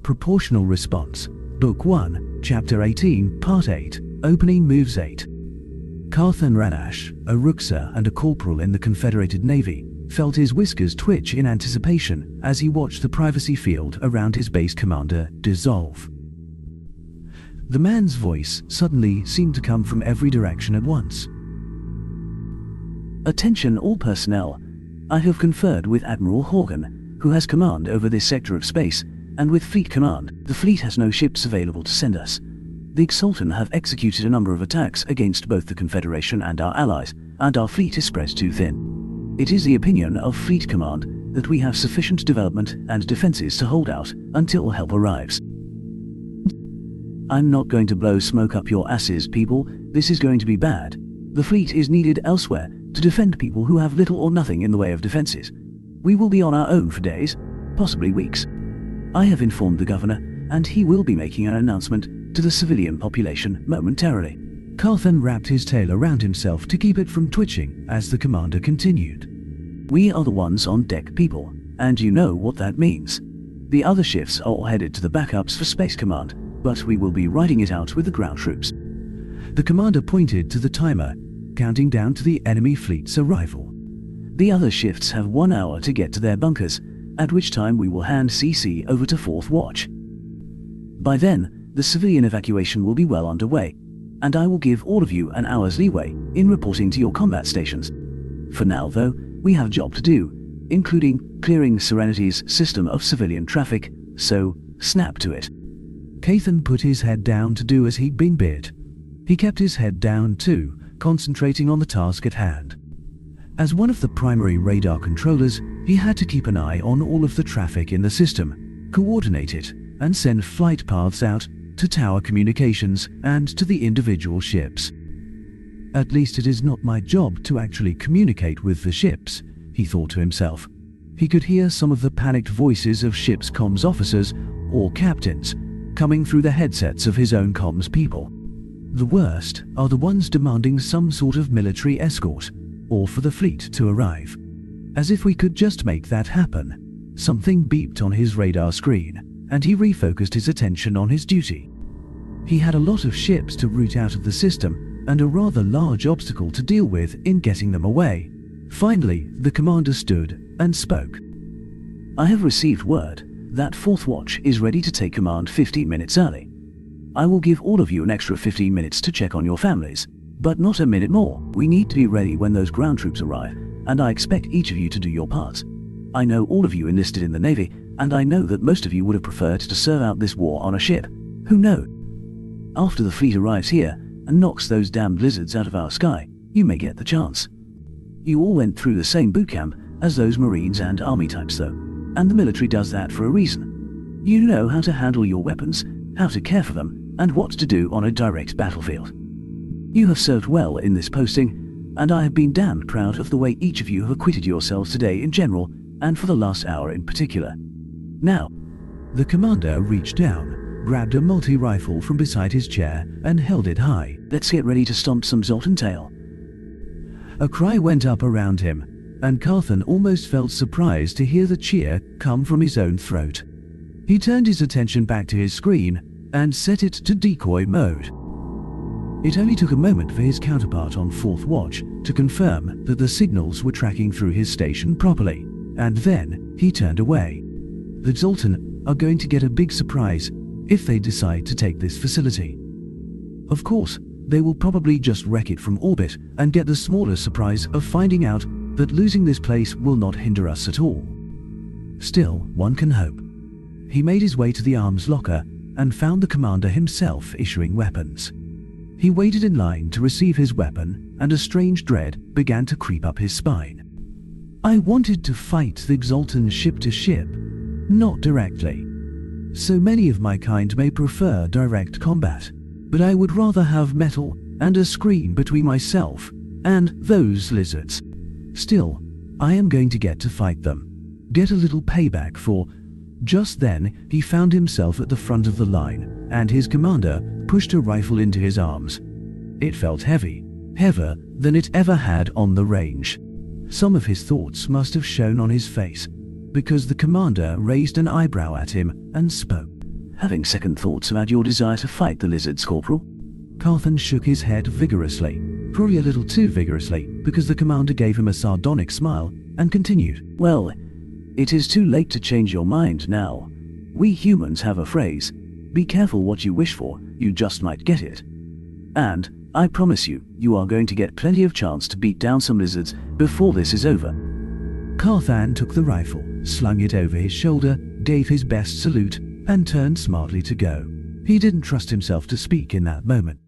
Proportional Response, Book 1, Chapter 18, Part 8, Opening Moves 8. Fearadhach, a Ruksa and a corporal in the Confederated Navy, felt his whiskers twitch in anticipation as he watched the privacy field around his base commander dissolve. The man's voice suddenly seemed to come from every direction at once. "Attention all personnel. I have conferred with Admiral Horgan, who has command over this sector of space, and with Fleet Command. The fleet has no ships available to send us. The Exultan have executed a number of attacks against both the Confederation and our allies, and our fleet is spread too thin. It is the opinion of Fleet Command that we have sufficient development and defenses to hold out until help arrives." "I'm not going to blow smoke up your asses, people. This is going to be bad. The fleet is needed elsewhere to defend people who have little or nothing in the way of defenses. We will be on our own for days, possibly weeks. I have informed the governor, and he will be making an announcement to the civilian population momentarily." Carthan wrapped his tail around himself to keep it from twitching as the commander continued. "We are the ones on deck, people, and you know what that means. The other shifts are all headed to the backups for Space Command, but we will be riding it out with the ground troops." The commander pointed to the timer, counting down to the enemy fleet's arrival. "The other shifts have 1 hour to get to their bunkers, at which time we will hand CC over to 4th Watch. By then, the civilian evacuation will be well underway, and I will give all of you an hour's leeway in reporting to your combat stations. For now, though, we have a job to do, including clearing Serenity's system of civilian traffic, so snap to it." Cathan put his head down to do as he'd been bid. He kept his head down too, concentrating on the task at hand. As one of the primary radar controllers, he had to keep an eye on all of the traffic in the system, coordinate it, and send flight paths out to tower communications and to the individual ships. "At least it is not my job to actually communicate with the ships," he thought to himself. He could hear some of the panicked voices of ships' comms officers or captains coming through the headsets of his own comms people. The worst are the ones demanding some sort of military escort, or for the fleet to arrive. As if we could just make that happen. Something beeped on his radar screen, and he refocused his attention on his duty. He had a lot of ships to root out of the system, and a rather large obstacle to deal with in getting them away. Finally, the commander stood and spoke. "I have received word that 4th Watch is ready to take command 15 minutes early. I will give all of you an extra 15 minutes to check on your families, but not a minute more. We need to be ready when those ground troops arrive, and I expect each of you to do your parts. I know all of you enlisted in the Navy, and I know that most of you would have preferred to serve out this war on a ship. Who knows? After the fleet arrives here and knocks those damned lizards out of our sky, you may get the chance. You all went through the same boot camp as those Marines and Army types though, and the military does that for a reason. You know how to handle your weapons, how to care for them, and what to do on a direct battlefield. You have served well in this posting, and I have been damned proud of the way each of you have acquitted yourselves today in general, and for the last hour in particular. Now," the commander reached down, grabbed a multi-rifle from beside his chair, and held it high. "Let's get ready to stomp some Zoltan tail." A cry went up around him, and Carthan almost felt surprised to hear the cheer come from his own throat. He turned his attention back to his screen and set it to decoy mode. It only took a moment for his counterpart on 4th Watch to confirm that the signals were tracking through his station properly, and then he turned away. The Zoltan are going to get a big surprise if they decide to take this facility. Of course, they will probably just wreck it from orbit and get the smaller surprise of finding out that losing this place will not hinder us at all. Still, one can hope. He made his way to the arms locker and found the commander himself issuing weapons. He waited in line to receive his weapon, and a strange dread began to creep up his spine. I wanted to fight the Exultan ship to ship, not directly. So many of my kind may prefer direct combat, but I would rather have metal and a screen between myself and those lizards. Still, I am going to get to fight them. Get a little payback for... Just then, he found himself at the front of the line, and his commander pushed a rifle into his arms. It felt heavy, heavier than it ever had on the range. Some of his thoughts must have shown on his face, because the commander raised an eyebrow at him and spoke. having second thoughts about your desire to fight the lizards, Corporal?" Carthan shook his head vigorously, probably a little too vigorously, because the commander gave him a sardonic smile and continued. "Well, it is too late to change your mind now. We humans have a phrase, 'Be careful what you wish for, you just might get it.' And I promise you, you are going to get plenty of chance to beat down some lizards before this is over." Carthan took the rifle, slung it over his shoulder, gave his best salute, and turned smartly to go. He didn't trust himself to speak in that moment.